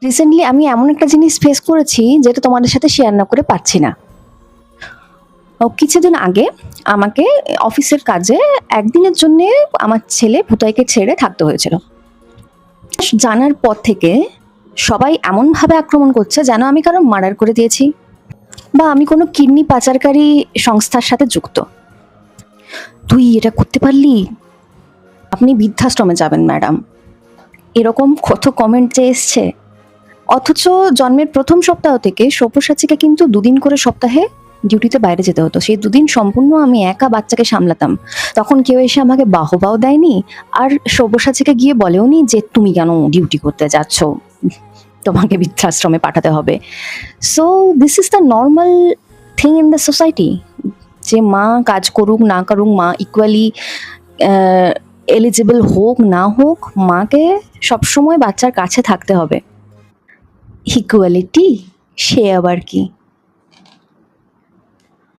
Recently আমি এমন একটা জিনিস ফেস করেছি যেটা তোমাদের সাথে শেয়ার না করে পারছি না। কিছুদিন আগে আমাকে অফিসের কাজে একদিনের জন্য আমার ছেলে ভুতাইকে ছেড়ে থাকতে হয়েছিল। জানার পর থেকে সবাই এমনভাবে আক্রমণ করছে যেন আমি কারো মার্ডার করে দিয়েছি বা আমি কোনো কিডনি পাচারকারী সংস্থার সাথে যুক্ত। তুই এটা করতে পারলি, আপনি বৃদ্ধাশ্রমে যাবেন ম্যাডাম, এরকম কত কমেন্ট যে এসছে। অথচ জন্মের প্রথম সপ্তাহ থেকে সব্যসাচীকে কিন্তু 2 দিন করে সপ্তাহে ডিউটিতে বাইরে যেতে হতো। সেই 2 দিন সম্পূর্ণ আমি একা বাচ্চাকে সামলাতাম। তখন কেউ এসে আমাকে বাহবাও দেয়নি, আর সব্যসাচীকে গিয়ে বলেওনি যে তুমি কেন ডিউটি করতে যাচ্ছ, তোমাকে বৃদ্ধাশ্রমে পাঠাতে হবে। So this is the normal thing in the society, যে মা কাজ করুক না করুক, মা ইকুয়ালি এলিজিবল হোক না হোক, মাকে সবসময় বাচ্চার কাছে থাকতে হবে। ইকুয়ালিটি সে আবার কি?